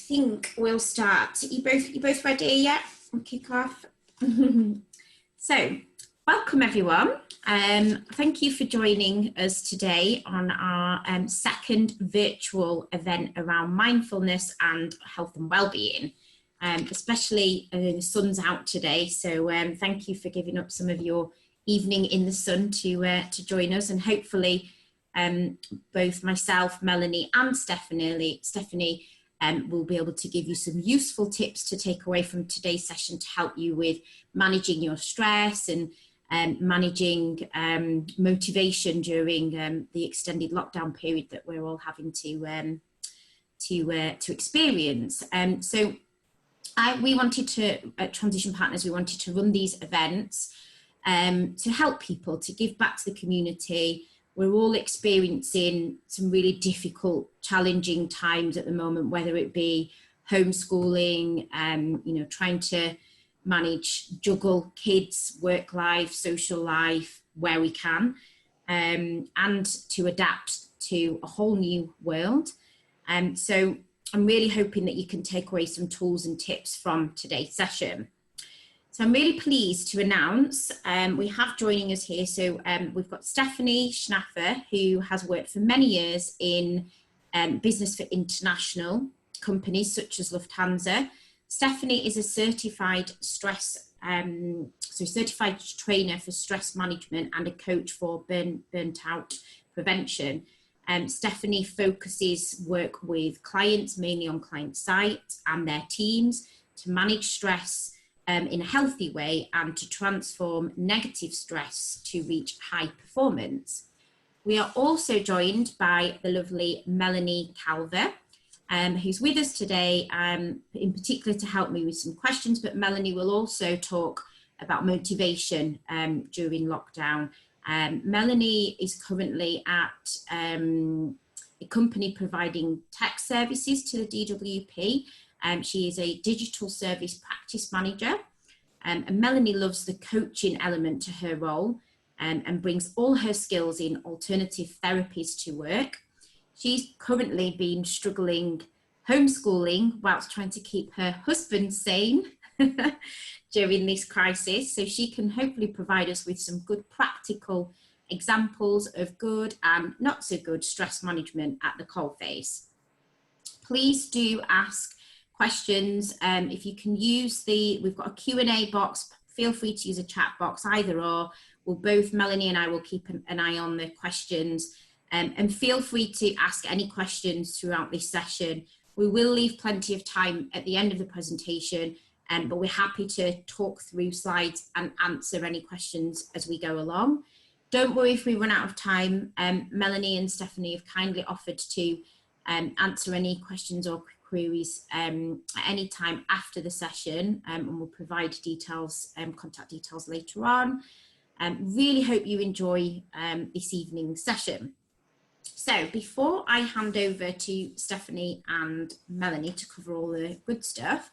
think we'll start. You both ready yet? We'll kick off. So, welcome everyone. Thank you for joining us today on our second virtual event around mindfulness and health and well-being. Especially the sun's out today, so thank you for giving up some of your evening in the sun to join us, and hopefully both myself, Melanie and Stephanie will be able to give you some useful tips to take away from today's session to help you with managing your stress and managing motivation during the extended lockdown period that we're all having to experience. So we wanted to, at Transition Partners, we wanted to run these events to help people, to give back to the community. We're all experiencing some really difficult, challenging times at the moment, whether it be homeschooling, trying to juggle kids, work life, social life, where we can, and to adapt to a whole new world. So I'm really hoping that you can take away some tools and tips from today's session. So I'm really pleased to announce we have joining us here. So we've got Stephanie Schnaffer, who has worked for many years in business for international companies such as Lufthansa. Stephanie is a certified certified trainer for stress management and a coach for burnt out prevention. Stephanie focuses work with clients, mainly on client sites and their teams, to manage stress in a healthy way and to transform negative stress to reach high performance. We are also joined by the lovely Melanie Calver, who's with us today, in particular to help me with some questions, but Melanie will also talk about motivation during lockdown. Melanie is currently at a company providing tech services to the DWP. She is a digital service practice manager, and Melanie loves the coaching element to her role and brings all her skills in alternative therapies to work. She's currently been struggling homeschooling whilst trying to keep her husband sane during this crisis, so she can hopefully provide us with some good practical examples of good and not so good stress management at the coalface. Please do ask questions. If you can use we've got a Q&A box, feel free to use a chat box, either or. Melanie and I will keep an eye on the questions, and feel free to ask any questions throughout this session. We will leave plenty of time at the end of the presentation, but we're happy to talk through slides and answer any questions as we go along. Don't worry if we run out of time. Melanie and Stephanie have kindly offered to answer any questions or queries at any time after the session, and we'll provide details, contact details later on. Really hope you enjoy this evening's session. So before I hand over to Stephanie and Melanie to cover all the good stuff,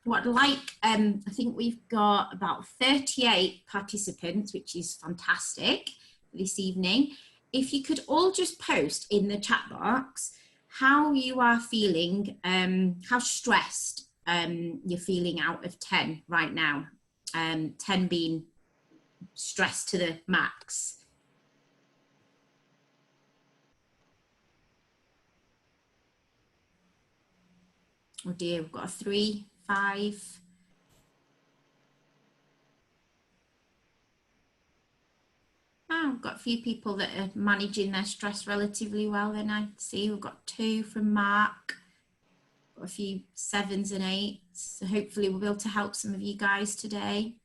what I'd like, I think we've got about 38 participants, which is fantastic this evening. If you could all just post in the chat box how you are feeling, how stressed you're feeling out of 10 right now, 10 being stressed to the max. Oh dear, we've got a 3, 5. Oh, we've got a few people that are managing their stress relatively well then, I see. We've got 2 from Mark, got a few 7s and 8s. So hopefully we'll be able to help some of you guys today.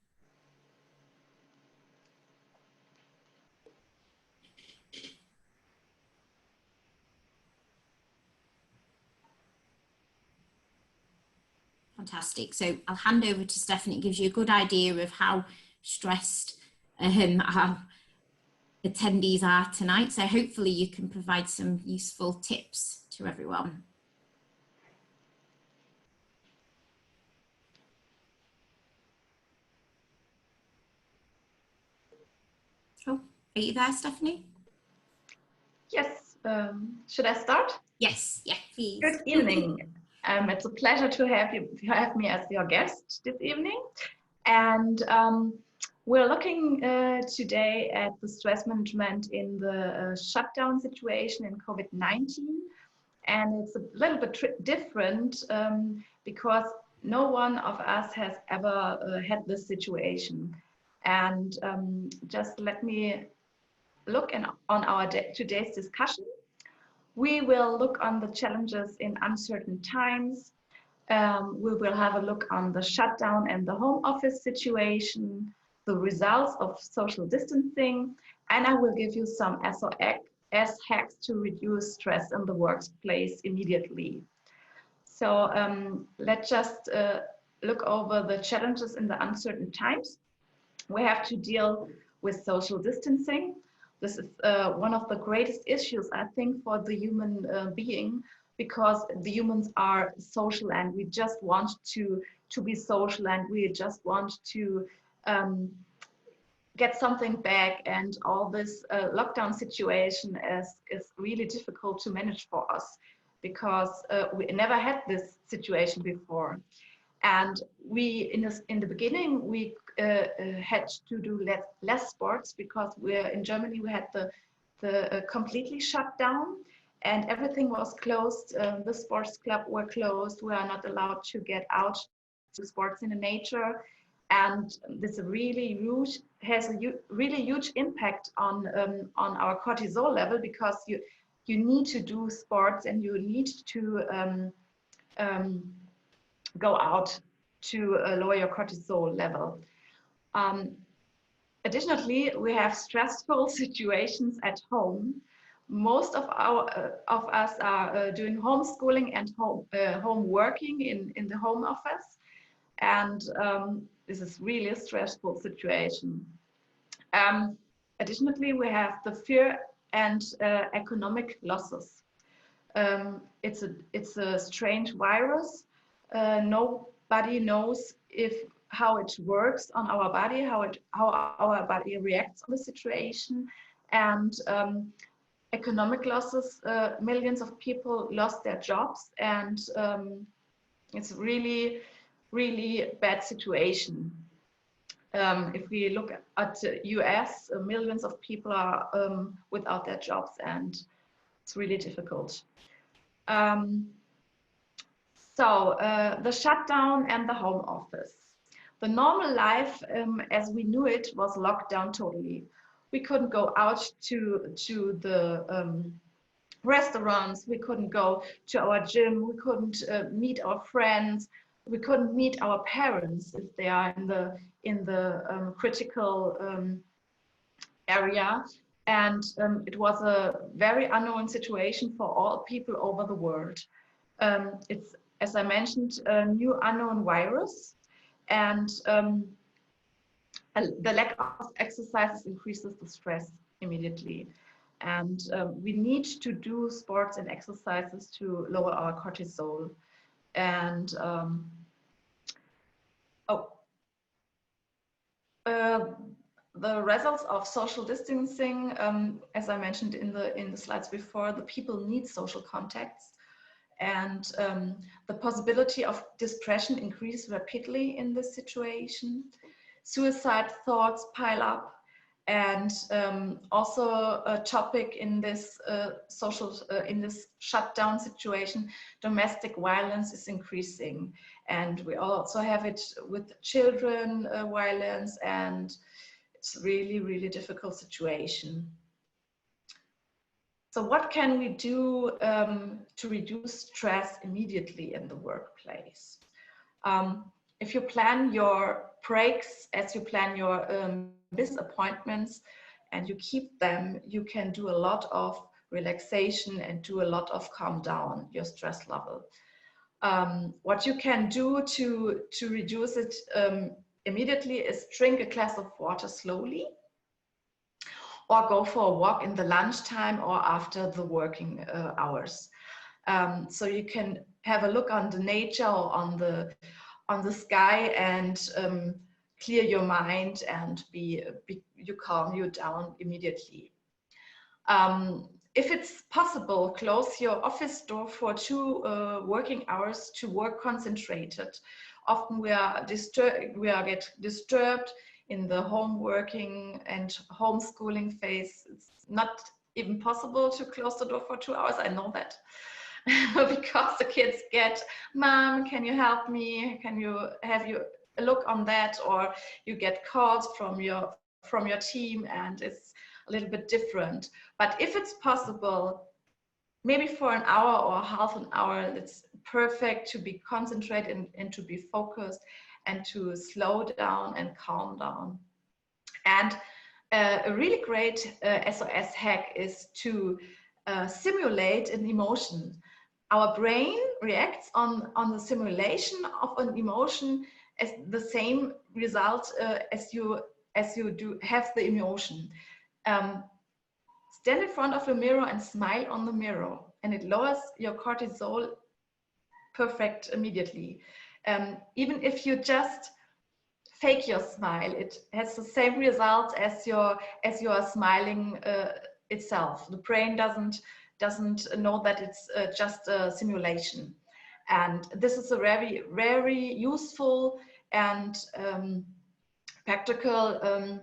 Fantastic. So I'll hand over to Stephanie. It gives you a good idea of how stressed our attendees are tonight. So hopefully you can provide some useful tips to everyone. Oh, are you there, Stephanie? Yes. Should I start? Yes, yeah, please. Good evening. It's a pleasure to have me as your guest this evening. And we're looking today at the stress management in the shutdown situation in COVID-19. And it's a little bit different because no one of us has ever had this situation. And just let me look on our today's discussion. We will look on the challenges in uncertain times. We will have a look on the shutdown and the home office situation, the results of social distancing, and I will give you some SOS hacks to reduce stress in the workplace immediately. So let's just look over the challenges in the uncertain times. We have to deal with social distancing. This is one of the greatest issues, I think, for the human being, because the humans are social and we just want to be social and we just want to get something back, and all this lockdown situation is really difficult to manage for us because we never had this situation before. And we, in the beginning, we had to do less sports because in Germany, we had the completely shut down and everything was closed. The sports club were closed. We are not allowed to get out to sports in the nature. And this has a really huge impact on our cortisol level, because you need to do sports and you need to go out to lower your cortisol level. Additionally, we have stressful situations at home. Most of us are doing homeschooling and home working in the home office, and this is really a stressful situation. Additionally, we have the fear and economic losses. It's a strange virus. Nobody knows how it works on our body, how our body reacts on the situation, and economic losses. Millions of people lost their jobs, and it's really bad situation. If we look at the US, millions of people are without their jobs, and it's really difficult. So the shutdown and the home office. The normal life as we knew it was locked down totally. We couldn't go out to the restaurants, we couldn't go to our gym, we couldn't meet our friends, we couldn't meet our parents if they are in the critical area. And it was a very unknown situation for all people over the world. It's, as I mentioned, a new unknown virus, and the lack of exercises increases the stress immediately. And we need to do sports and exercises to lower our cortisol. And the results of social distancing, as I mentioned in the slides before, the people need social contacts. And the possibility of depression increased rapidly in this situation. Suicide thoughts pile up, and also a topic in this in this shutdown situation, domestic violence is increasing, and we also have it with children violence, and it's really difficult situation. So what can we do to reduce stress immediately in the workplace? If you plan your breaks as you plan your business appointments and you keep them, you can do a lot of relaxation and do a lot of calm down your stress level. What you can do to reduce it immediately is drink a glass of water slowly, or go for a walk in the lunchtime or after the working hours. So you can have a look on the nature or on the sky, and clear your mind and you calm you down immediately. if it's possible, close your office door for 2 working hours to work concentrated. Often we get disturbed in the home working and homeschooling phase. It's not even possible to close the door for 2 hours. I know that. Because the kids get, Mom, can you help me? Can you look on that? Or you get calls from your team, and it's a little bit different. But if it's possible, maybe for an hour or half an hour, it's perfect to be concentrated and to be focused and to slow down and calm down. And a really great SOS hack is to simulate an emotion. Our brain reacts on the simulation of an emotion as the same result as you do have the emotion. Stand in front of a mirror and smile on the mirror, and it lowers your cortisol perfect immediately. Even if you just fake your smile, it has the same result as you are smiling itself. The brain doesn't know that it's just a simulation. And this is a very, very useful and practical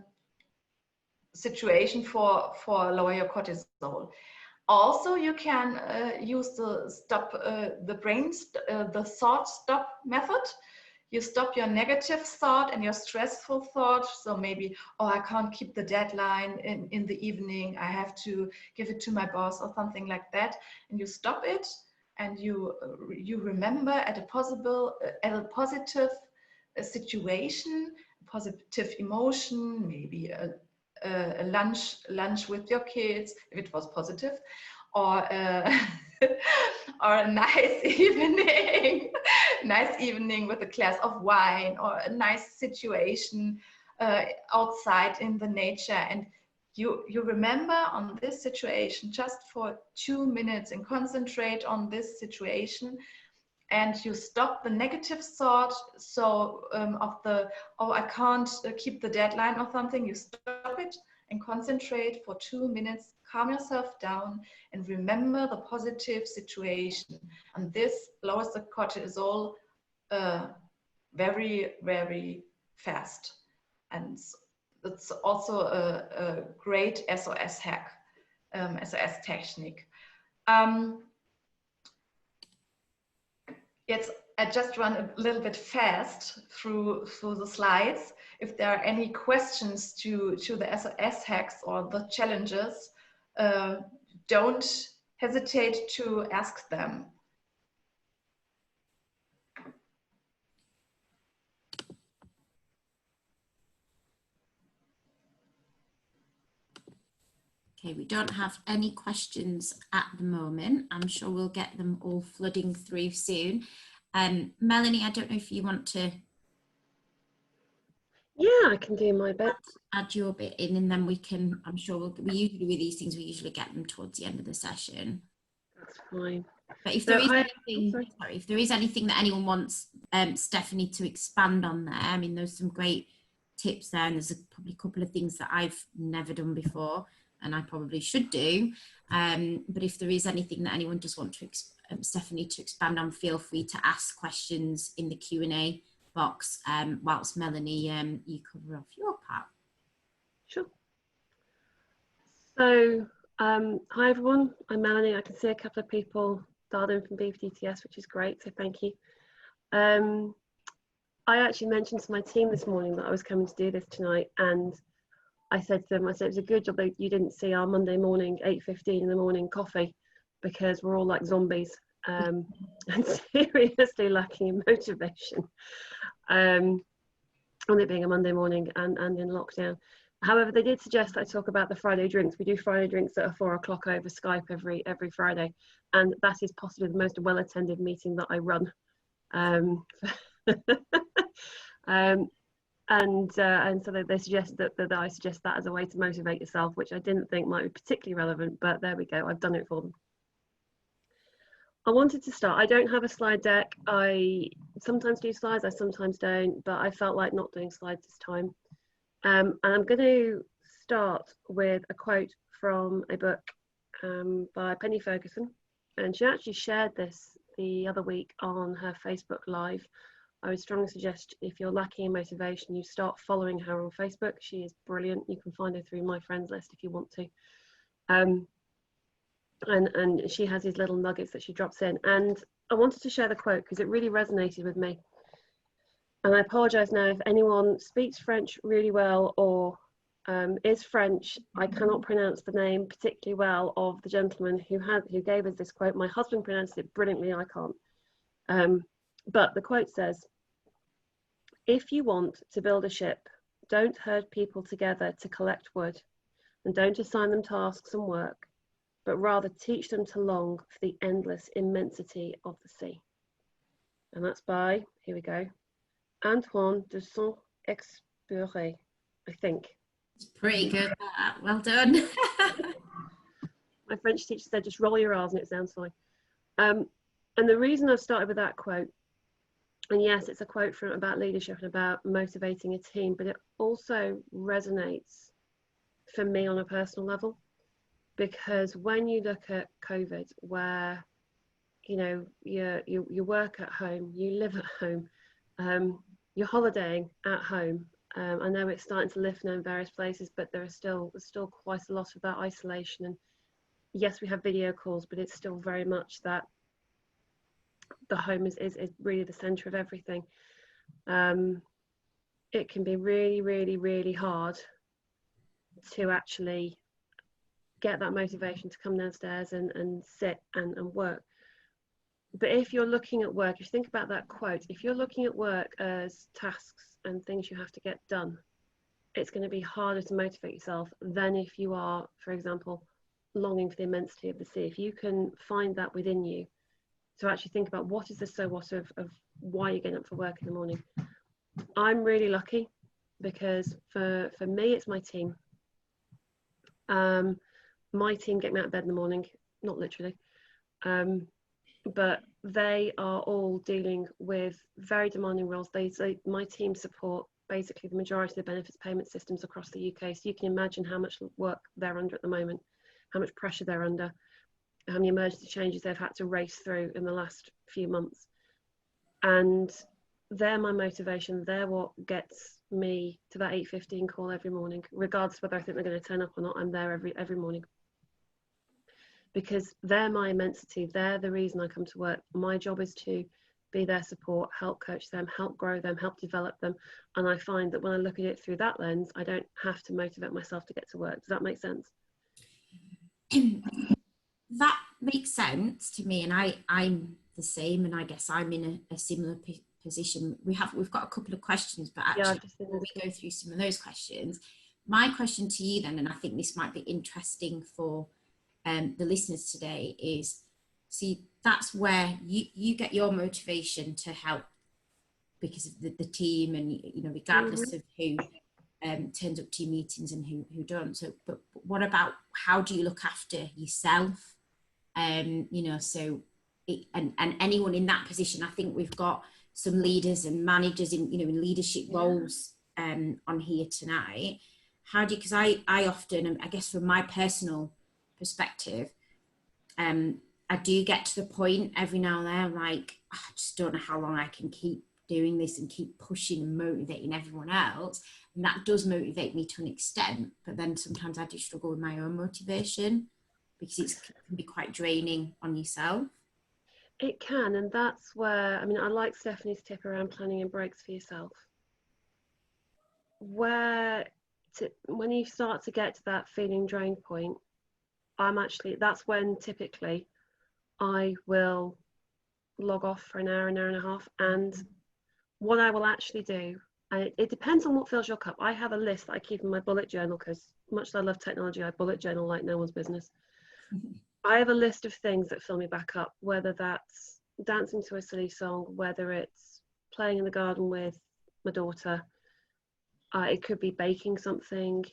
situation for lower your cortisol. Also, you can use the thought stop method. You stop your negative thought and your stressful thought. So maybe, oh, I can't keep the deadline in the evening. I have to give it to my boss or something like that. And you stop it, and you remember at a positive situation, positive emotion, maybe a lunch with your kids, if it was positive, or or a nice evening with a glass of wine, or a nice situation outside in the nature. And you remember on this situation just for 2 minutes and concentrate on this situation. And you stop the negative thought, so oh, I can't keep the deadline or something. You stop it and concentrate for 2 minutes, calm yourself down, and remember the positive situation. And this lowers the cortisol very, very fast. And it's also a great SOS hack, SOS technique. Yes, I just run a little bit fast through the slides. If there are any questions to the SOS hacks or the challenges, don't hesitate to ask them. Okay, we don't have any questions at the moment. I'm sure we'll get them all flooding through soon. Melanie, I don't know if you want to... Yeah, I can do my bit. Add your bit in, and then we can, I'm sure we usually with these things, we usually get them towards the end of the session. That's fine. But if there is if there is anything that anyone wants Stephanie to expand on there, I mean, there's some great tips there, and there's probably a couple of things that I've never done before, and I probably should do. But if there is anything that anyone just wants to Stephanie to expand on, feel free to ask questions in the Q&A box whilst Melanie, you cover off your part. Sure. So, hi everyone, I'm Melanie. I can see a couple of people dialed in from BFDTS, which is great, so thank you. I actually mentioned to my team this morning that I was coming to do this tonight, and I said to them, it was a good job that you didn't see our Monday morning 8:15 in the morning coffee, because we're all like zombies and seriously lacking in motivation on it being a Monday morning and in lockdown. However, they did suggest that I talk about the Friday drinks. We do Friday drinks at 4 o'clock over Skype every Friday, and that is possibly the most well-attended meeting that I run. And so they suggested that I suggest that as a way to motivate yourself, which I didn't think might be particularly relevant, but there we go, I've done it for them. I wanted to start. I don't have a slide deck. I sometimes do slides, I sometimes don't, but I felt like not doing slides this time. And I'm going to start with a quote from a book by Penny Ferguson, and she actually shared this the other week on her Facebook Live. I would strongly suggest, if you're lacking in motivation, you start following her on Facebook. She is brilliant. You can find her through my friends list if you want to. And she has these little nuggets that she drops in. And I wanted to share the quote because it really resonated with me. And I apologise now if anyone speaks French really well or is French. I cannot pronounce the name particularly well of the gentleman who gave us this quote. My husband pronounced it brilliantly. I can't. But the quote says, "If you want to build a ship, don't herd people together to collect wood, and don't assign them tasks and work, but rather teach them to long for the endless immensity of the sea." And that's by, here we go, Antoine de Saint-Exupéry, I think. It's pretty good. Well done. My French teacher said, just roll your R's and it sounds fine. And the reason I've started with that quote, and yes, it's a quote about leadership and about motivating a team, but it also resonates for me on a personal level, because when you look at COVID, where you work at home, you live at home, you're holidaying at home. I know it's starting to lift now in various places, but there's still quite a lot of that isolation. And yes, we have video calls, but it's still very much that the home is really the center of everything. It can be really, really, really hard to actually get that motivation to come downstairs and sit and work. But if you're looking at work, if you think about that quote, if you're looking at work as tasks and things you have to get done, it's going to be harder to motivate yourself than if you are, for example, longing for the immensity of the sea. If you can find that within you, to actually think about what is the so what of why you're getting up for work in the morning. I'm really lucky because for me, it's my team. My team get me out of bed in the morning, not literally, but they are all dealing with very demanding roles. My team support basically the majority of the benefits payment systems across the UK. So you can imagine how much work they're under at the moment, how much pressure they're under, how many emergency changes they've had to race through in the last few months. And they're my motivation. They're what gets me to that 8:15 call every morning, regardless whether I think they're going to turn up or not. I'm there every morning. Because they're my immensity, they're the reason I come to work. My job is to be their support, help coach them, help grow them, help develop them. And I find that when I look at it through that lens, I don't have to motivate myself to get to work. Does that make sense? That makes sense to me, and I'm the same, and I guess I'm in a similar position. We've got a couple of questions, but actually before we go through some of those questions, my question to you then, and I think this might be interesting for the listeners today, is, see, that's where you get your motivation to help because of the team, and regardless of who turns up to your meetings and who don't. So but what about, how do you look after yourself? So and anyone in that position, I think we've got some leaders and managers in leadership roles on here tonight. How do you, because I often, I guess from my personal perspective, I do get to the point every now and then, I'm like, I just don't know how long I can keep doing this and keep pushing and motivating everyone else. And that does motivate me to an extent, but then sometimes I do struggle with my own motivation because it can be quite draining on yourself. It can, and that's where, I like Stephanie's tip around planning in breaks for yourself. When you start to get to that feeling drain point, that's when typically I will log off for an hour and a half, and what I will actually do, and it depends on what fills your cup. I have a list that I keep in my bullet journal, because much as I love technology, I bullet journal like no one's business. I have a list of things that fill me back up, whether that's dancing to a silly song, whether it's playing in the garden with my daughter, it could be baking something,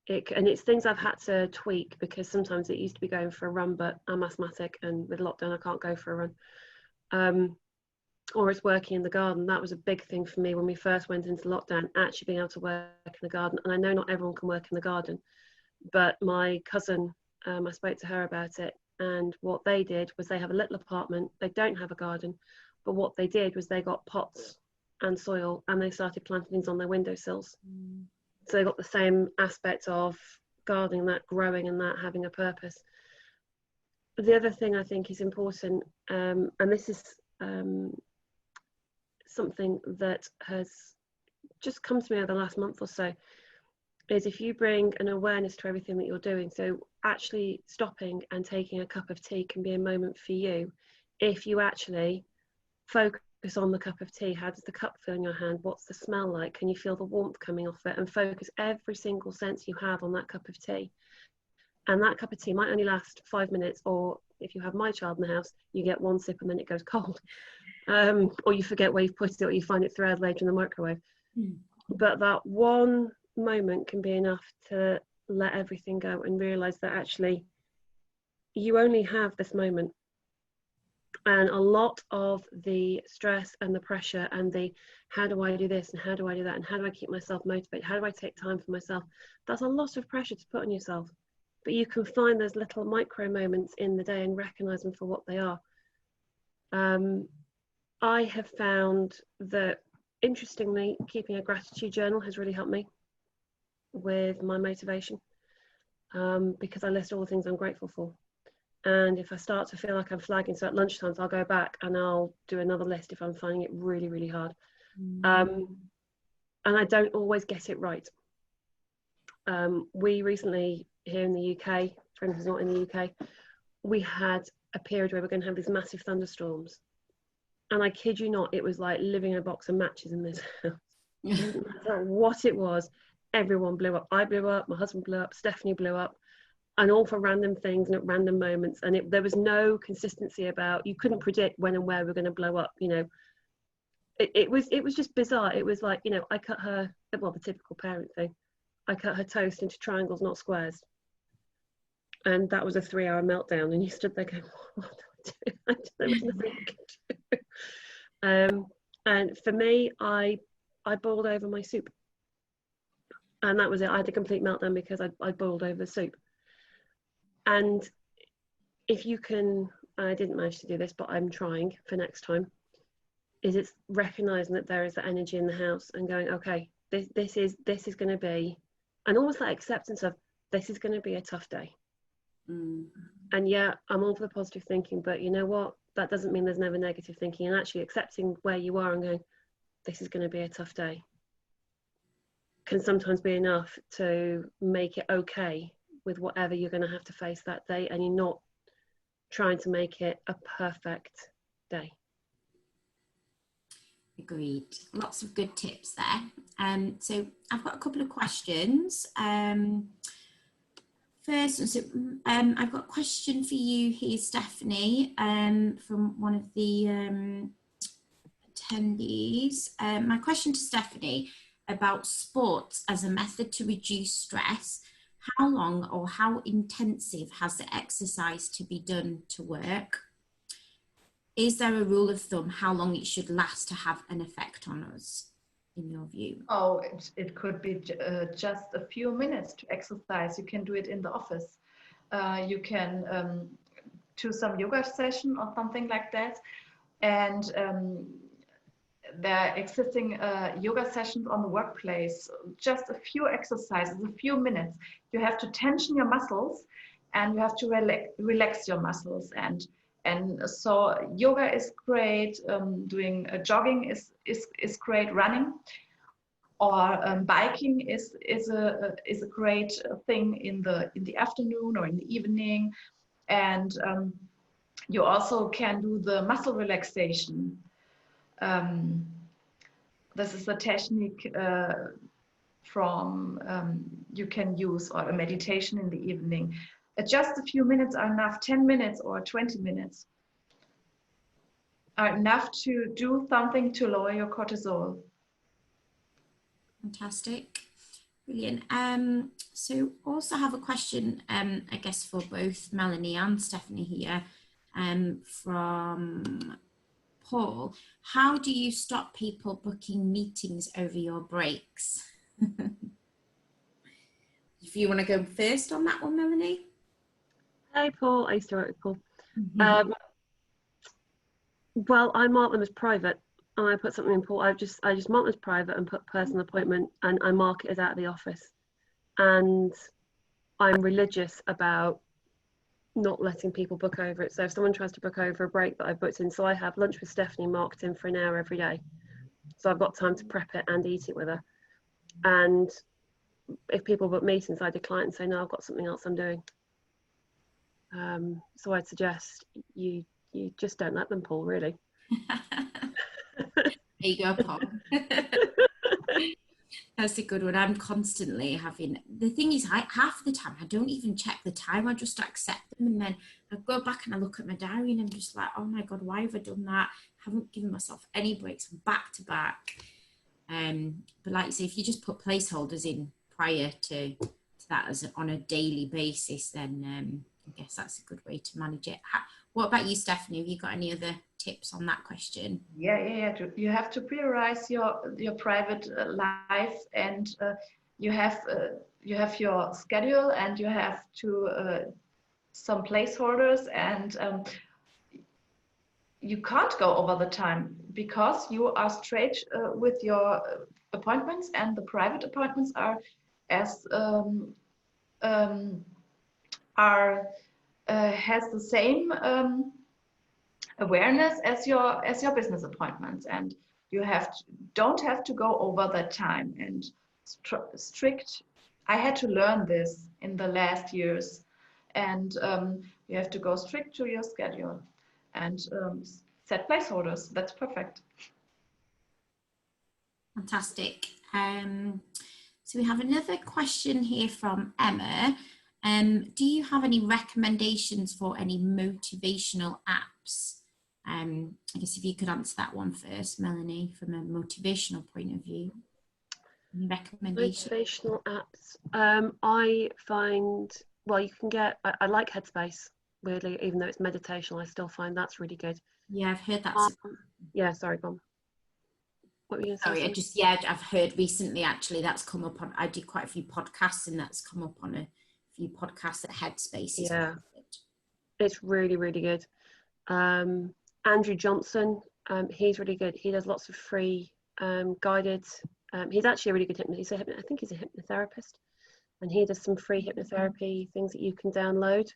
and it's things I've had to tweak, because sometimes it used to be going for a run, but I'm asthmatic and with lockdown I can't go for a run. Or it's working in the garden. That was a big thing for me when we first went into lockdown, actually being able to work in the garden. And I know not everyone can work in the garden, but my cousin I spoke to her about it, and what they did was they have a little apartment. They don't have a garden, but what they did was they got pots and soil and they started planting things on their windowsills. So they got the same aspect of gardening, that growing and that having a purpose. The other thing I think is important, and this is something that has just come to me over the last month or so, is if you bring an awareness to everything that you're doing. So actually stopping and taking a cup of tea can be a moment for you. If you actually focus on the cup of tea, how does the cup feel in your hand? What's the smell like? Can you feel the warmth coming off it? And focus every single sense you have on that cup of tea. And that cup of tea might only last 5 minutes, or if you have my child in the house, you get one sip and then it goes cold. Or you forget where you've put it, or you find it 3 hours later in the microwave. But that one moment can be enough to let everything go and realize that actually you only have this moment. And a lot of the stress and the pressure and the how do I do this and how do I do that and how do I keep myself motivated, how do I take time for myself, that's a lot of pressure to put on yourself. But you can find those little micro moments in the day and recognize them for what they are. I have found that, interestingly, keeping a gratitude journal has really helped me with my motivation, because I list all the things I'm grateful for. And if I start to feel like I'm flagging, so at lunchtimes I'll go back and I'll do another list if I'm finding it really, really hard. And I don't always get it right. We recently, here in the UK, for anyone who's not in the UK, we had a period where we're going to have these massive thunderstorms. And I kid you not, it was like living in a box of matches in this house. It didn't matter what it was, everyone blew up. I blew up, my husband blew up, Stephanie blew up, and all for random things and at random moments. And there was no consistency about, you couldn't predict when and where we're going to blow up, you know. It was just bizarre. It was like, you know, I cut her, well, the typical parent thing, I cut her toast into triangles, not squares. And that was a 3-hour meltdown. And you stood there going, what do I do? There was nothing I could do. And for me, I boiled over my soup. And that was it. I had a complete meltdown because I boiled over the soup. And if you can, I didn't manage to do this, but I'm trying for next time, is it's recognizing that there is that energy in the house and going, okay, this is going to be, and almost that acceptance of, this is going to be a tough day. And yeah, I'm all for the positive thinking, but you know what? That doesn't mean there's never negative thinking, and actually accepting where you are and going, this is going to be a tough day, can sometimes be enough to make it okay with whatever you're going to have to face that day, and you're not trying to make it a perfect day. Agreed. Lots of good tips there. So I've got a couple of questions. First, so, I've got a question for you here, Stephanie, from one of the attendees. My question to Stephanie about sports as a method to reduce stress. How long or how intensive has the exercise to be done to work? Is there a rule of thumb how long it should last to have an effect on us, in your view? Oh, it could be just a few minutes to exercise. You can do it in the office. You can do some yoga session or something like that. And there are existing yoga sessions on the workplace. Just a few exercises, a few minutes. You have to tension your muscles and you have to relax your muscles. And so yoga is great, doing jogging is great, running or biking is a great thing in the afternoon or in the evening. And you also can do the muscle relaxation. This is a technique from you can use, or a meditation in the evening. Just a few minutes are enough. 10 minutes or 20 minutes are enough to do something to lower your cortisol. Fantastic. Brilliant. So also have a question, I guess, for both Melanie and Stephanie here, from Paul. How do you stop people booking meetings over your breaks? If you want to go first on that one, Melanie. Hey, Paul. I used to work with Paul. Mhm. Well, I mark them as private, and I put something in Paul. I just mark them as private and put personal appointment, and I mark it as out of the office. And I'm religious about not letting people book over it. So if someone tries to book over a break that I booked in, so I have lunch with Stephanie marked in for an hour every day. So I've got time to prep it and eat it with her. And if people book meetings, I decline and say, no, I've got something else I'm doing. So I'd suggest you just don't let them, Paul, really. There you go, Paul. That's a good one. I'm constantly having, the thing is, half the time I don't even check the time, I just accept them, and then I go back and I look at my diary and I'm just like, oh my God, why have I done that? I haven't given myself any breaks. I'm back to back. But like you say, if you just put placeholders in prior to that as on a daily basis, then I guess that's a good way to manage it. What about you, Stephanie? Have you got any other tips on that question? Yeah. You have to prioritize your private life, and you have your schedule, and you have to some placeholders, and you can't go over the time because you are straight with your appointments, and the private appointments are as are has the same awareness as your business appointments, and you don't have to go over that time, and strict. I had to learn this in the last years, and you have to go strict to your schedule and set placeholders. That's perfect. Fantastic. So we have another question here from Emma. Do you have any recommendations for any motivational apps? I guess if you could answer that one first, Melanie, from a motivational point of view. Any recommendations? Motivational apps. I find, well, you can get, I like Headspace, weirdly, even though it's meditation, I still find that's really good. Yeah, I've heard that. Yeah, sorry, go on. What were you going to say? I've heard recently actually that's come up on, I did quite a few podcasts and that's come up on a few podcasts at Headspace. Yeah, it's really, really good. Andrew Johnson, he's really good. He does lots of free guided, he's actually a really good hypnotist. I think he's a hypnotherapist, and he does some free hypnotherapy things that you can download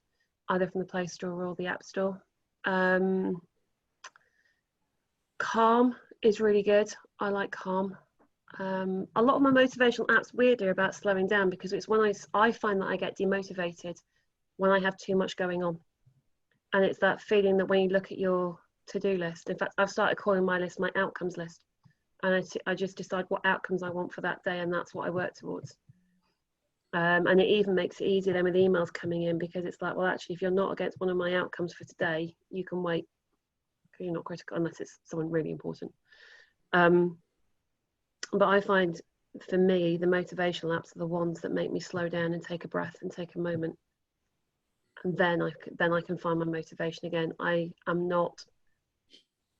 either from the Play Store or the App Store. Calm is really good. I like Calm. A lot of my motivational apps weirdly are about slowing down, because it's when I find that I get demotivated when I have too much going on. And it's that feeling that when you look at your to-do list, in fact, I've started calling my list my outcomes list. And I just decide what outcomes I want for that day, and that's what I work towards. And it even makes it easier then with emails coming in, because it's like, well, actually, if you're not against one of my outcomes for today, you can wait, because you're not critical unless it's someone really important. But I find, for me, the motivational apps are the ones that make me slow down and take a breath and take a moment, and then I can find my motivation again. I'm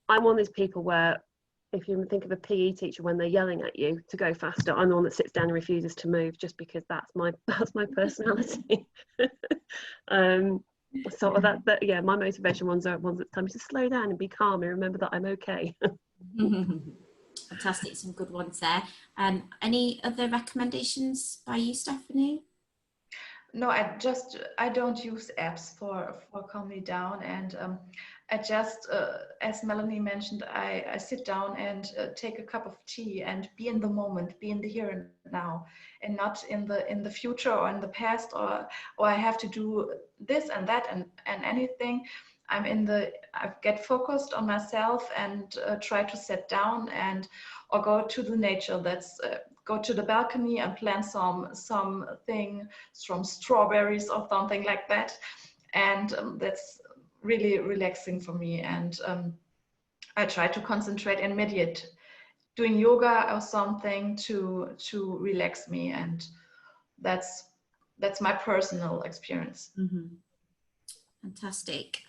one of these people where, if you think of a PE teacher when they're yelling at you to go faster, I'm the one that sits down and refuses to move, just because that's my personality. So yeah, my motivation ones are ones that tell me to slow down and be calm and remember that I'm okay. Fantastic, some good ones there. Any other recommendations by you, Stephanie? No, I don't use apps for calm me down, and I just, as Melanie mentioned, I sit down and take a cup of tea and be in the moment, be in the here and now, and not in the future or in the past, or I have to do this and that and anything. I get focused on myself and try to sit down or go to the nature. Go to the balcony and plant something, some strawberries or something like that, and that's really relaxing for me. And I try to concentrate and meditate, doing yoga or something to relax me, and that's my personal experience. Mm-hmm. Fantastic.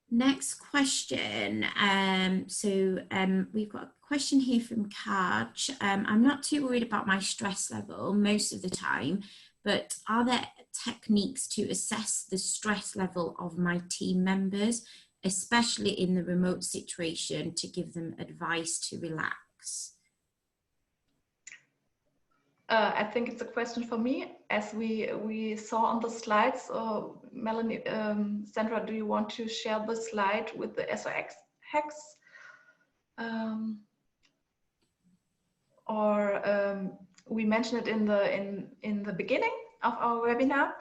Next question. We've got a question here from Kaj. I'm not too worried about my stress level most of the time, but are there tech techniques to assess the stress level of my team members, especially in the remote situation, to give them advice to relax? I think it's a question for me. As we saw on the slides, Melanie, Sandra, do you want to share the slide with the SOX hacks? We mentioned it in the beginning of our webinar,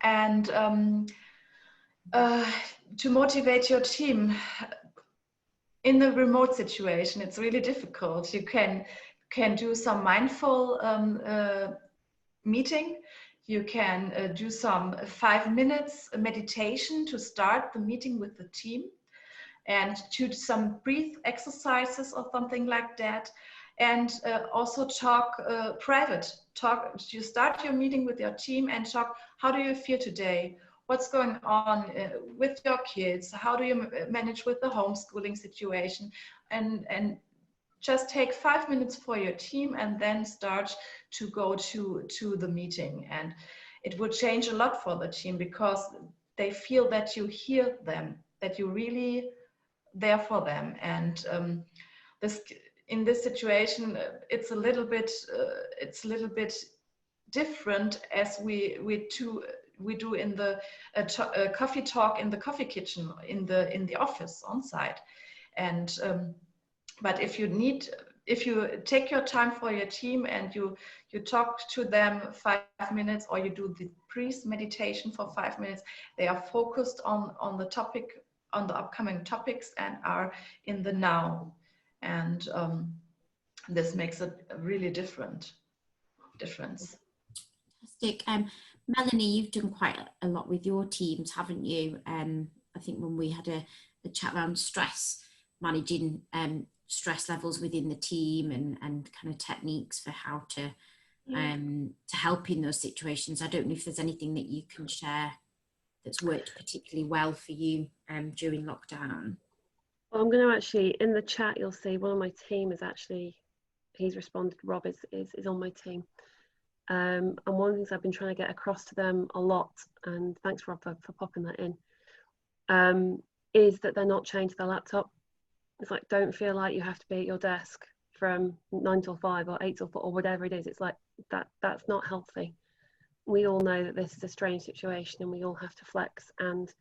and to motivate your team in the remote situation, it's really difficult. You can do some mindful meeting. You can do some 5 minutes meditation to start the meeting with the team, and do some breathe exercises or something like that. And also talk private. You start your meeting with your team and talk, how do you feel today? What's going on with your kids? How do you manage with the homeschooling situation? And just take 5 minutes for your team and then start to go to the meeting. And it will change a lot for the team, because they feel that you hear them, that you're really there for them. And in this situation, it's a little bit different, as we do in the coffee talk in the coffee kitchen in the office on site. And but if you take your time for your team and you talk to them 5 minutes, or you do the breath meditation for 5 minutes, they are focused on the topic, on the upcoming topics, and are in the now. And this makes a really difference. Fantastic. Melanie, you've done quite a lot with your teams, haven't you? I think when we had a chat around stress, managing stress levels within the team, and kind of techniques for how to help in those situations. I don't know if there's anything that you can share that's worked particularly well for you during lockdown. Well, I'm going to actually, in the chat, you'll see one of my team is actually, he's responded, Rob is on my team. And one of the things I've been trying to get across to them a lot, and thanks Rob for popping that in, is that they're not chained to their laptop. It's like, don't feel like you have to be at your desk from 9 till 5 or 8 till 4 or whatever it is. It's like, that's not healthy. We all know that this is a strange situation, and we all have to flex. And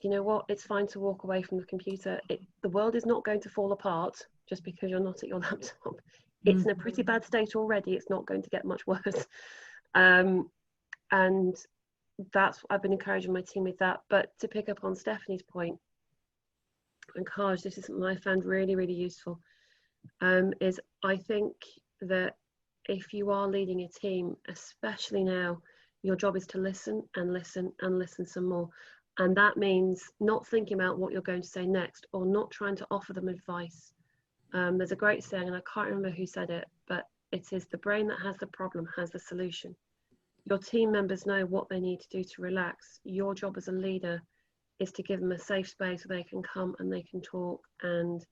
you know what? It's fine to walk away from the computer. The world is not going to fall apart just because you're not at your laptop. It's in a pretty bad state already. It's not going to get much worse. And that's what I've been encouraging my team with that. But to pick up on Stephanie's point, and Kaj, this is something I found really, really useful, is I think that if you are leading a team, especially now, your job is to listen and listen and listen some more. And that means not thinking about what you're going to say next, or not trying to offer them advice. There's a great saying, and I can't remember who said it, but it is, the brain that has the problem has the solution. Your team members know what they need to do to relax. Your job as a leader is to give them a safe space where they can come and they can talk and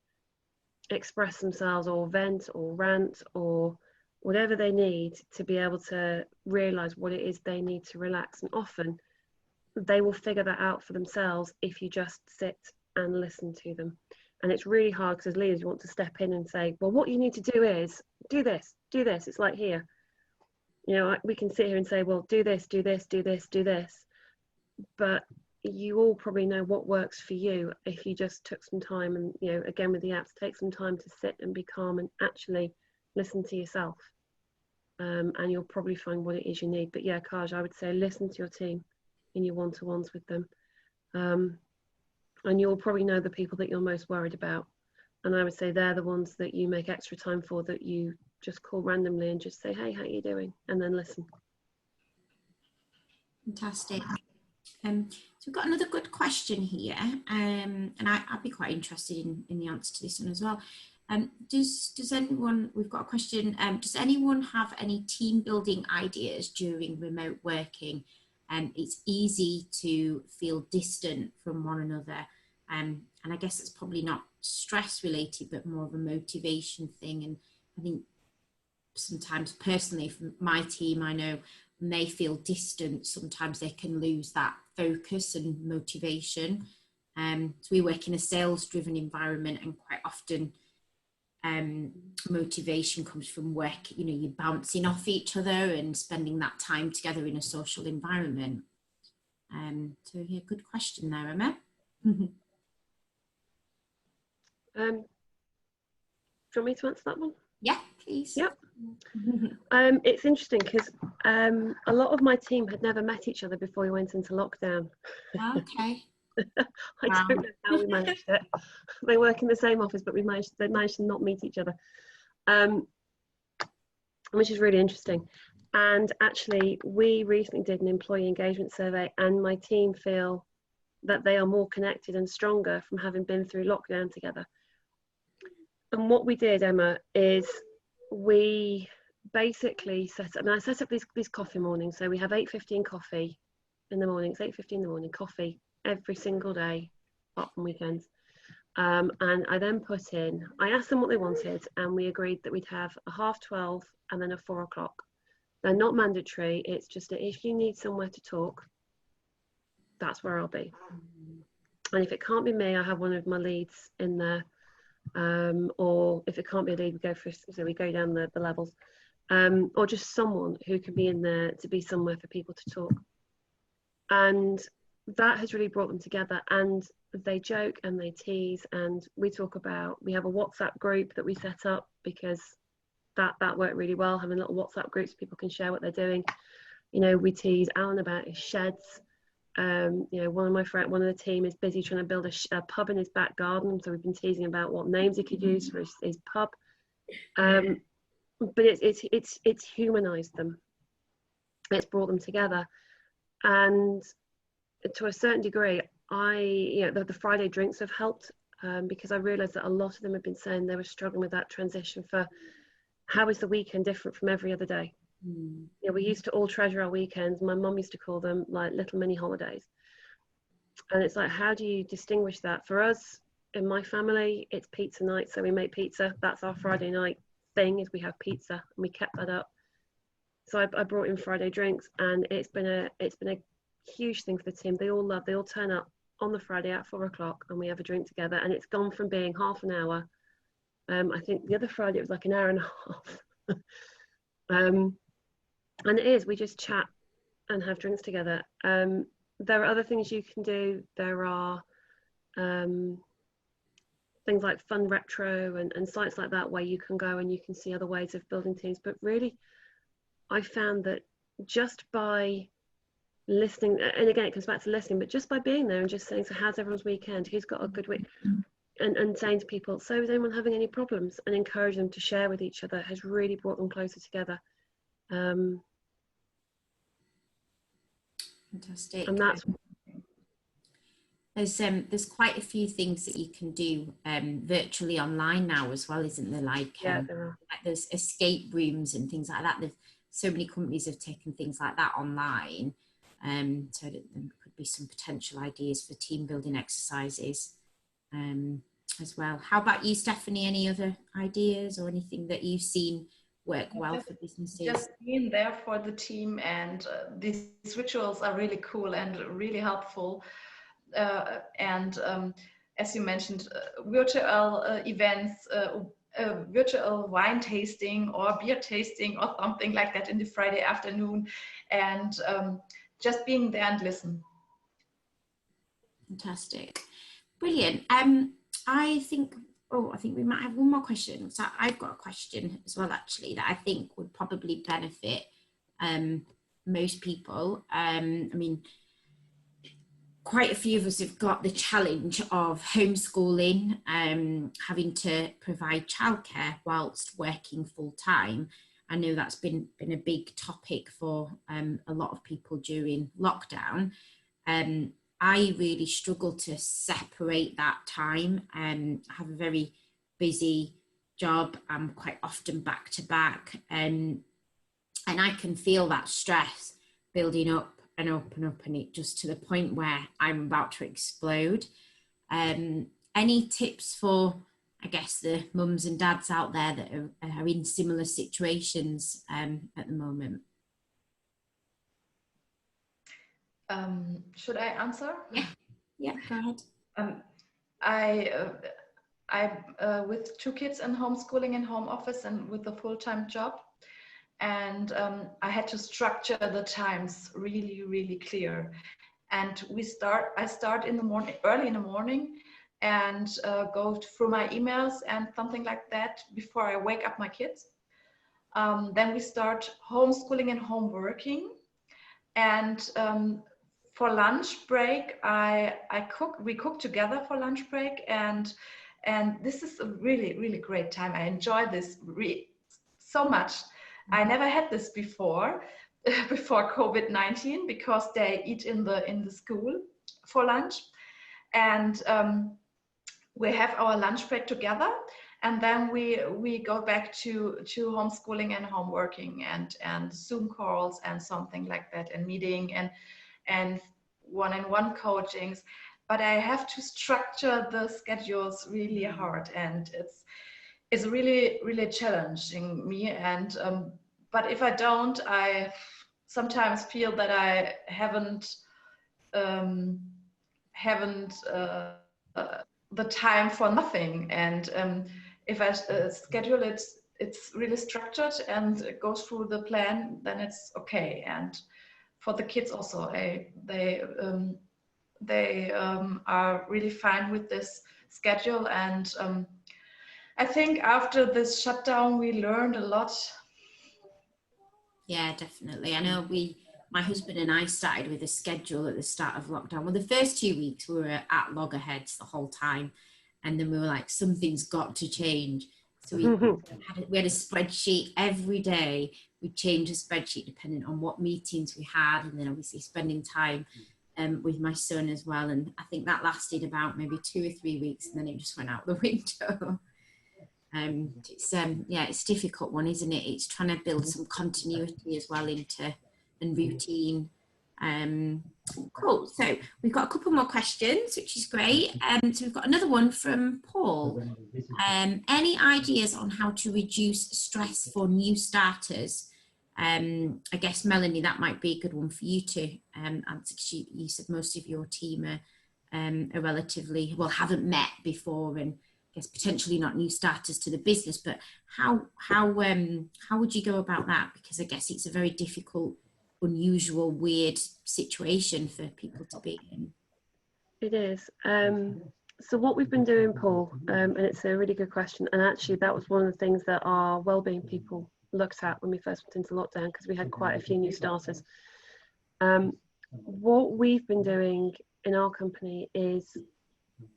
express themselves, or vent or rant or whatever they need to be able to realize what it is they need to relax. And often they will figure that out for themselves if you just sit and listen to them. And it's really hard, because as leaders you want to step in and say, well, what you need to do is do this. It's like, here, you know, we can sit here and say, well, do this, do this, do this, do this, but you all probably know what works for you if you just took some time. And, you know, again with the apps, take some time to sit and be calm and actually listen to yourself, and you'll probably find what it is you need. But yeah, Kaj, I would say listen to your team in your one-to-ones with them, and you'll probably know the people that you're most worried about, and I would say they're the ones that you make extra time for, that you just call randomly and just say, hey, how you doing, and then listen. Fantastic. So we've got another good question here, and I'd be quite interested in the answer to this one as well. Does anyone, we've got a question, does anyone have any team building ideas during remote working? It's easy to feel distant from one another, and I guess it's probably not stress related, but more of a motivation thing. And I think sometimes personally from my team, I know and they feel distant, sometimes they can lose that focus and motivation. So we work in a sales-driven environment, and quite often motivation comes from work. You know, you're bouncing off each other and spending that time together in a social environment. So yeah, good question there, Emma. Do you want me to answer that one? Yeah, please. Yep. It's interesting because a lot of my team had never met each other before we went into lockdown. Okay. I don't know how we managed it. They work in the same office, but they managed to not meet each other, which is really interesting. And actually, we recently did an employee engagement survey, and my team feel that they are more connected and stronger from having been through lockdown together. And what we did, Emma, is we basically set up, and I set up these coffee mornings. So we have 8:15 coffee in the mornings, 8:15 in the morning, coffee every single day, apart from weekends. And I then I asked them what they wanted, and we agreed that we'd have a 12:30 and then a 4 o'clock. They're not mandatory. It's just that if you need somewhere to talk, that's where I'll be. And if it can't be me, I have one of my leads in there. Or if it can't be a lead, we go down the levels, or just someone who can be in there to be somewhere for people to talk. And that has really brought them together, and they joke and they tease, and we have a WhatsApp group that we set up because that worked really well, having little WhatsApp groups so people can share what they're doing. You know, we tease Alan about his sheds. You know, one of the team is busy trying to build a pub in his back garden, so we've been teasing about what names he could use for his pub. But it's humanized them. It's brought them together, and to a certain degree, the Friday drinks have helped, because I realized that a lot of them have been saying they were struggling with that transition for how is the weekend different from every other day. Yeah, we used to all treasure our weekends. My mum used to call them like little mini holidays. And it's like, how do you distinguish that? For us, in my family, it's pizza night, so we make pizza. That's our Friday night thing, is we have pizza, and we kept that up. So I brought in Friday drinks, and it's been a huge thing for the team. They all turn up on the Friday at 4 o'clock, and we have a drink together. And it's gone from being half an hour. I think the other Friday it was like an hour and a half. And it is, we just chat and have drinks together. There are other things you can do. There are things like Fun Retro and sites like that where you can go and you can see other ways of building teams. But really, I found that just by listening, and again, it comes back to listening, but just by being there and just saying, so how's everyone's weekend? Who's got a good week? And saying to people, so is anyone having any problems? And encourage them to share with each other has really brought them closer together. Fantastic. And that's there's quite a few things that you can do virtually online now as well, isn't there? Like, there are. like there's escape rooms and things like that. There's so many companies have taken things like that online, so that there could be some potential ideas for team building exercises as well. How about you, Stephanie? Any other ideas or anything that you've seen work well for businesses? Just being there for the team, and these rituals are really cool and really helpful. And as you mentioned, virtual events, virtual wine tasting or beer tasting or something like that in the Friday afternoon, and just being there and listen. Fantastic, brilliant. I think we might have one more question. So I've got a question as well, actually, that I think would probably benefit most people. I mean, quite a few of us have got the challenge of homeschooling, having to provide childcare whilst working full time. I know that's been a big topic for a lot of people during lockdown. I really struggle to separate that time. I have a very busy job. I'm quite often back to back, and I can feel that stress building up and up and up, and it just to the point where I'm about to explode. Any tips for, I guess, the mums and dads out there that are in similar situations at the moment? Should I answer? Yeah, go ahead. I with 2 kids and homeschooling and home office and with a full-time job, and I had to structure the times really clear. And I start in the morning, early in the morning, and go through my emails and something like that before I wake up my kids. Then we start homeschooling and home working, and for lunch break, we cook together for lunch break, and this is a really great time. I enjoy this so much. I never had this before COVID-19, because they eat in the school for lunch, and we have our lunch break together, and then we go back to homeschooling and home working and Zoom calls and something like that, and meeting and one-on-one coachings. But I have to structure the schedules really hard, and it's really challenging me. And but if I don't, I sometimes feel that I haven't the time for nothing. And if I schedule it, it's really structured and it goes through the plan, then it's okay. And for the kids also, they are really fine with this schedule. And I think after this shutdown, we learned a lot. Yeah, definitely. I know my husband and I started with a schedule at the start of lockdown. Well, the first 2 weeks we were at loggerheads the whole time. And then we were like, something's got to change. So we had a spreadsheet every day. We changed the spreadsheet depending on what meetings we had. And then obviously spending time with my son as well. And I think that lasted about maybe 2 or 3 weeks, and then it just went out the window. It's a difficult one, isn't it? It's trying to build some continuity as well and routine. Cool. So we've got a couple more questions, which is great. So we've got another one from Paul. Any ideas on how to reduce stress for new starters? I guess, Melanie, that might be a good one for you to answer. You said most of your team are relatively, well, haven't met before, and I guess potentially not new starters to the business, but how would you go about that? Because I guess it's a very difficult, unusual, weird situation for people to be in. It is. So what we've been doing, Paul, and it's a really good question, and actually that was one of the things that our wellbeing people looked at when we first went into lockdown, because we had quite a few new starters. What we've been doing in our company is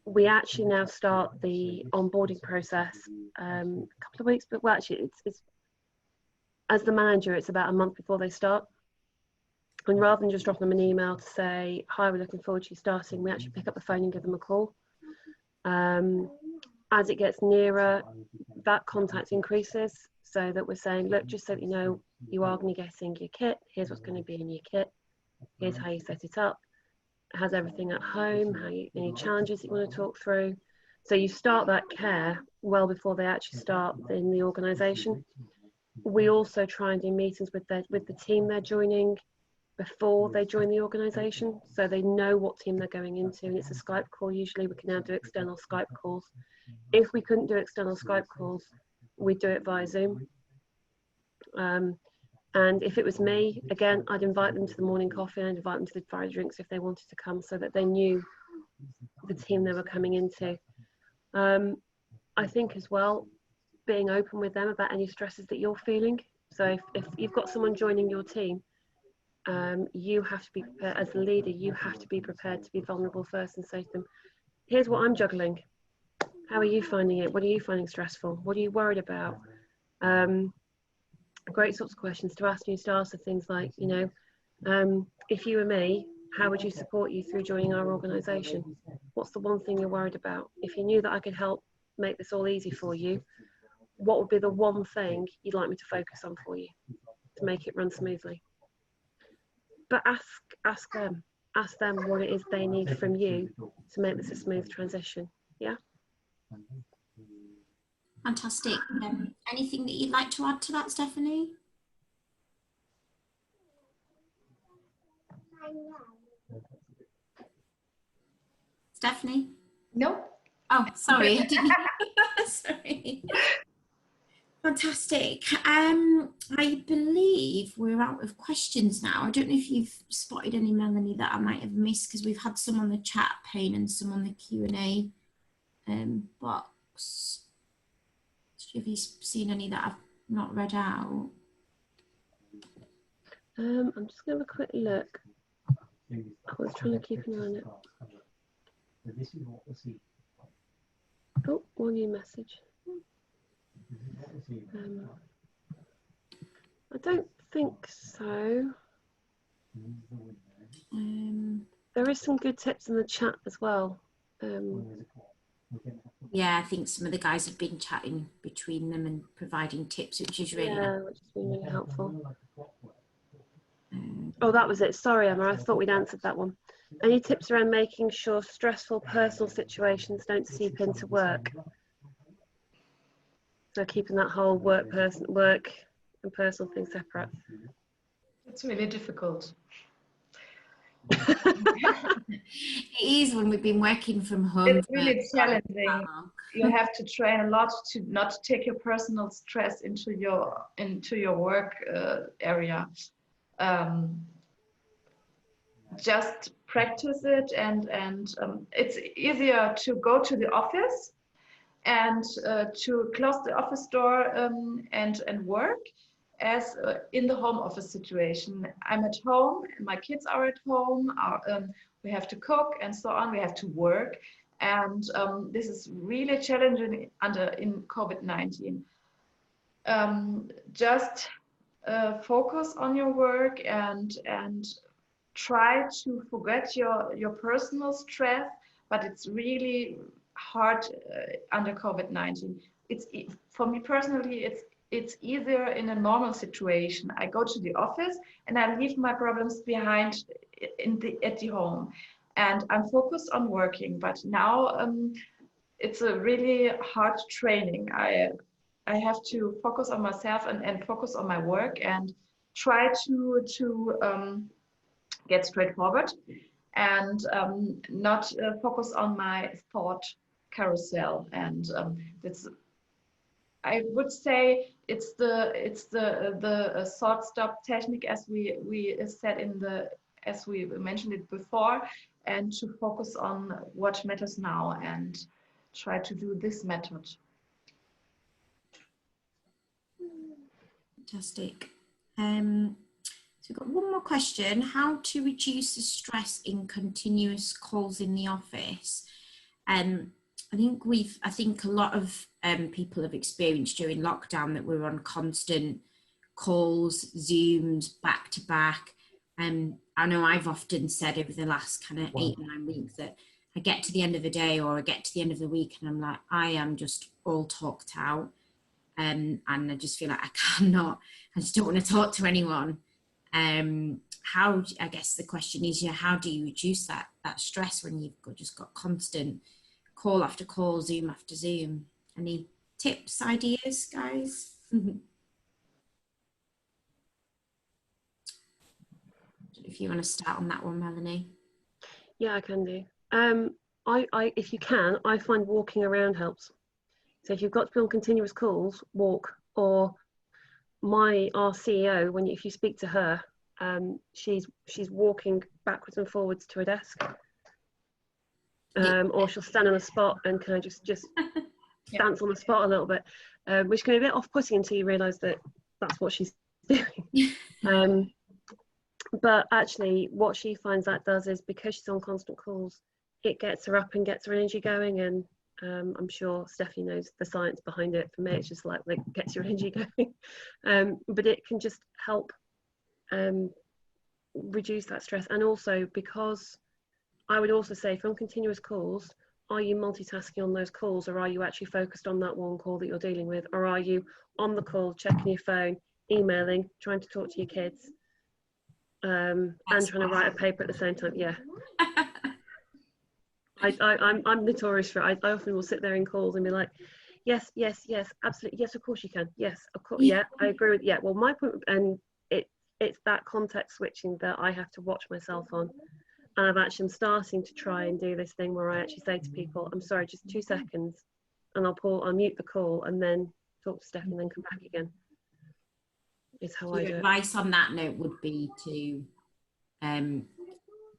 we actually now start the onboarding process a couple of weeks, but well, actually it's as the manager, it's about a month before they start. And rather than just dropping them an email to say, hi, we're looking forward to you starting, we actually pick up the phone and give them a call. As it gets nearer, that contact increases, so that we're saying, look, just so that you know, you are going to be getting your kit. Here's what's going to be in your kit. Here's how you set it up. It has everything at home, any challenges that you want to talk through. So you start that care well before they actually start in the organisation. We also try and do meetings with the team they're joining before they join the organisation, so they know what team they're going into. And it's a Skype call. Usually we can now do external Skype calls. If we couldn't do external Skype calls, we'd do it via Zoom. And if it was me, again, I'd invite them to the morning coffee, and I'd invite them to the Friday drinks if they wanted to come, so that they knew the team they were coming into. I think as well, being open with them about any stresses that you're feeling. So if you've got someone joining your team, you have to be prepared, as the leader, you have to be prepared to be vulnerable first and say to them, here's what I'm juggling. How are you finding it? What are you finding stressful? What are you worried about? Great sorts of questions to ask new starters, things like, if you were me, how would you support you through joining our organisation? What's the one thing you're worried about? If you knew that I could help make this all easy for you, what would be the one thing you'd like me to focus on for you to make it run smoothly? But ask them what it is they need from you to make this a smooth transition. Yeah. Fantastic. Anything that you'd like to add to that, Stephanie? Stephanie? No. Oh, sorry. I didn't. Sorry. Fantastic. I believe we're out of questions now. I don't know if you've spotted any, Melanie, that I might have missed, because we've had some on the chat pane and some on the Q&A box. Have you seen any that I've not read out? I'm just going to have a quick look. I was trying to keep an eye on it. Oh, one new message. I don't think so. There is some good tips in the chat as well. Yeah, I think some of the guys have been chatting between them and providing tips, which is really nice. Which has been really helpful. Oh, that was it. Sorry, Emma. I thought we'd answered that one. Any tips around making sure stressful personal situations don't seep into work? So keeping that whole work and personal thing separate. It's really difficult. It is when we've been working from home. It's really challenging. You have to train a lot to not take your personal stress into your work area. Just practice it, and it's easier to go to the office and to close the office door and work as in the home office situation. I'm at home, and my kids are at home. We have to cook and so on. We have to work, and this is really challenging in COVID-19. Just focus on your work and try to forget your personal stress, but it's really hard under COVID-19. For me personally, it's easier in a normal situation. I go to the office and I leave my problems behind at the home, and I'm focused on working. But now it's a really hard training. I have to focus on myself and focus on my work and try to get straightforward and not focus on my thought carousel. And I would say it's the thought stop technique, as we said as we mentioned it before, and to focus on what matters now and try to do this method. Fantastic. So we've got one more question: how to reduce the stress in continuous calls in the office? I think a lot of people have experienced during lockdown that we're on constant calls, Zooms, back to back. I know I've often said over the last kind of 8 or 9 weeks that I get to the end of the day or I get to the end of the week and I'm like, I am just all talked out. And I just feel like I just don't want to talk to anyone. I guess the question is, how do you reduce that stress when you've just got constant call after call, Zoom after Zoom? Any tips, ideas, guys? If you want to start on that one, Melanie. Yeah, I can do. If you can, I find walking around helps. So if you've got to be on continuous calls, walk. Or our CEO, if you speak to her, she's walking backwards and forwards to a desk, or she'll stand on a spot and kind of just dance on the spot a little bit, which can be a bit off-putting until you realise that that's what she's doing. But actually, what she finds that does is, because she's on constant calls, it gets her up and gets her energy going. And I'm sure Stephanie knows the science behind it. For me, it's just like gets your energy going. But it can just help reduce that stress. And also, because I would also say, if you're on continuous calls, are you multitasking on those calls, or are you actually focused on that one call that you're dealing with? Or are you on the call, checking your phone, emailing, trying to talk to your kids, and trying to write a paper at the same time? Yeah. I'm notorious for it. I often will sit there in calls and be like, yes, absolutely, yes, of course you can, yes, of course, yeah, I agree with, yeah, well, my point, and it's that context switching that I have to watch myself on. And I'm starting to try and do this thing where I actually say to people, I'm sorry, just 2 seconds, and I'll mute the call and then talk to Stephanie and then come back again. Is how I do it. Your advice on that note would be to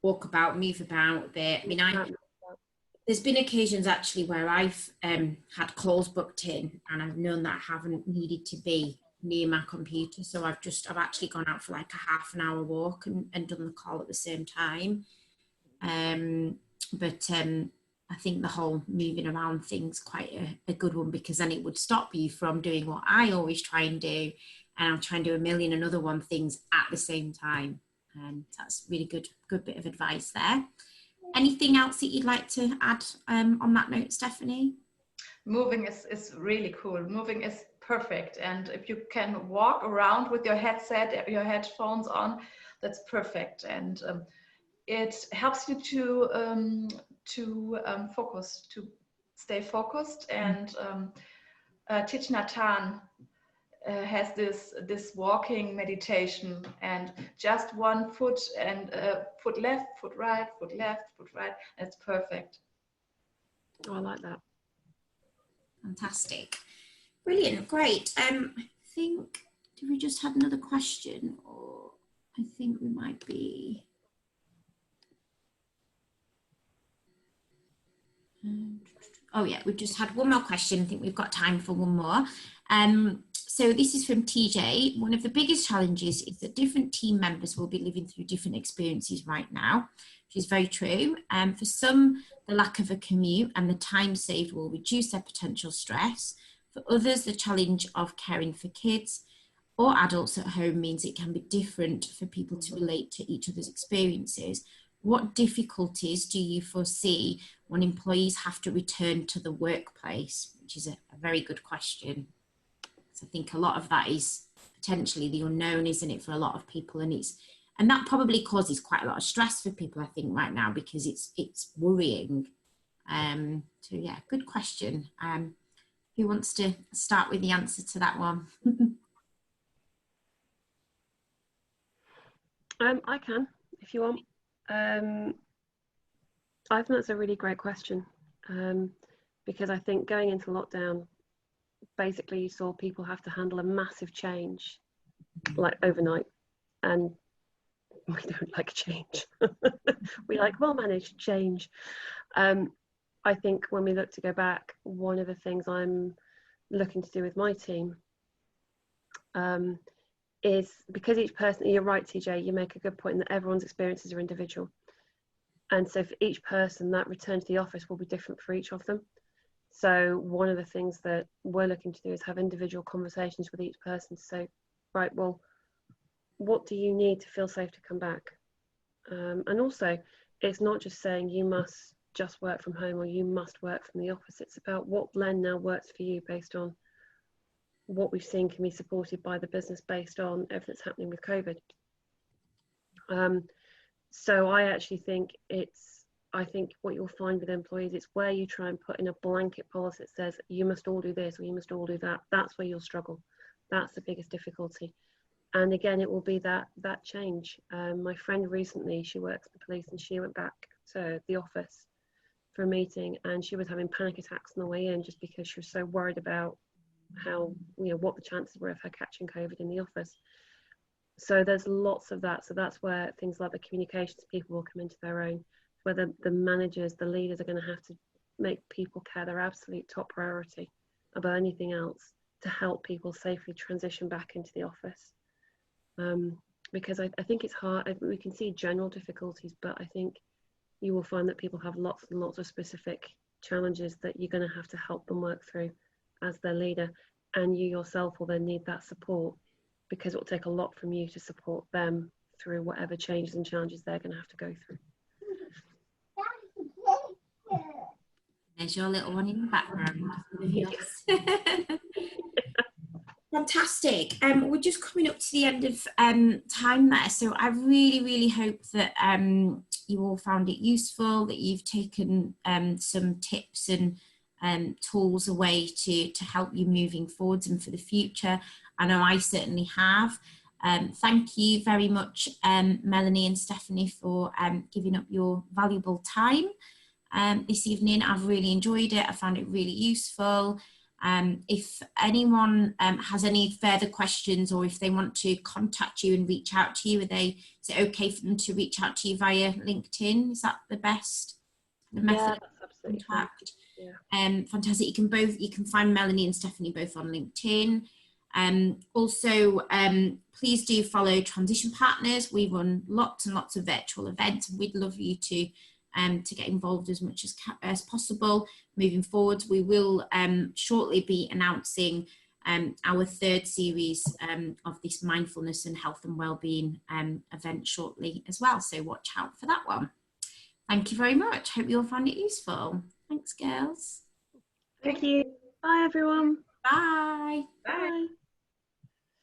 walk about, move about a bit. I mean, there's been occasions actually where I've had calls booked in and I've known that I haven't needed to be near my computer, so I've actually gone out for like a half an hour walk and done the call at the same time. But I think the whole moving around thing's quite a good one, because then it would stop you from doing what I always try and do, and I'll try and do a million and other one things at the same time. That's really good bit of advice there. Anything else that you'd like to add on that note, Stephanie? Moving is really cool. Moving is perfect. And if you can walk around with your headset, your headphones on, that's perfect. And it helps you to focus, to stay focused. And Thich Nhat Hanh has this walking meditation, and just one foot, and foot left, foot right, foot left, foot right. It's perfect. Oh, I like that. Fantastic. Brilliant. Great. I think, did we just have another question? Or I think we might be... oh yeah, we've just had one more question. I think we've got time for one more. So this is from TJ. One of the biggest challenges is that different team members will be living through different experiences right now, which is very true. For some, the lack of a commute and the time saved will reduce their potential stress. For others, the challenge of caring for kids or adults at home means it can be different for people to relate to each other's experiences. What difficulties do you foresee when employees have to return to the workplace? Which is a very good question. So I think a lot of that is potentially the unknown, isn't it, for a lot of people, and that probably causes quite a lot of stress for people, I think, right now, because it's worrying. So yeah, good question. Who wants to start with the answer to that one? I can, if you want. I think that's a really great question, because I think going into lockdown, basically you saw people have to handle a massive change like overnight, and we don't like change. We like well-managed change. I think when we look to go back, one of the things I'm looking to do with my team is, because each person, you're right TJ, you make a good point in that everyone's experiences are individual, and so for each person that return to the office will be different for each of them. So one of the things that we're looking to do is have individual conversations with each person to say, right, well, what do you need to feel safe to come back? And also, it's not just saying you must just work from home or you must work from the office. It's about what blend now works for you based on what we've seen can be supported by the business based on everything that's happening with COVID. So I actually think I think what you'll find with employees, it's where you try and put in a blanket policy that says you must all do this or you must all do that. That's where you'll struggle. That's the biggest difficulty. And again, it will be that change. My friend recently, she works in the police, and she went back to the office for a meeting, and she was having panic attacks on the way in just because she was so worried about how, what the chances were of her catching COVID in the office. So there's lots of that. So that's where things like the communications people will come into their own, whether the managers, the leaders are going to have to make people care their absolute top priority above anything else to help people safely transition back into the office. Because I think it's hard. We can see general difficulties, but I think you will find that people have lots and lots of specific challenges that you're going to have to help them work through as their leader, and you yourself will then need that support, because it will take a lot from you to support them through whatever changes and challenges they're going to have to go through. There's your little one in the background. Yes. Fantastic. We're just coming up to the end of time there, so I really hope that you all found it useful, that you've taken some tips and tools away to help you moving forwards and for the future. I know I certainly have. Thank you very much, Melanie and Stephanie, for giving up your valuable time this evening. I've really enjoyed it. I found it really useful. If anyone has any further questions, or if they want to contact you and reach out to you, is it okay for them to reach out to you via LinkedIn? Is that the best method? Yeah, that's absolutely contact? Yeah. Fantastic. You can find Melanie and Stephanie both on LinkedIn. Also, please do follow Transition Partners. We run lots and lots of virtual events, and we'd love you to get involved as much as possible. Moving forward, we will shortly be announcing our third series of this mindfulness and health and wellbeing event shortly as well. So watch out for that one. Thank you very much. Hope you all found it useful. Thanks, girls. Thank you. Bye, everyone. Bye. Bye.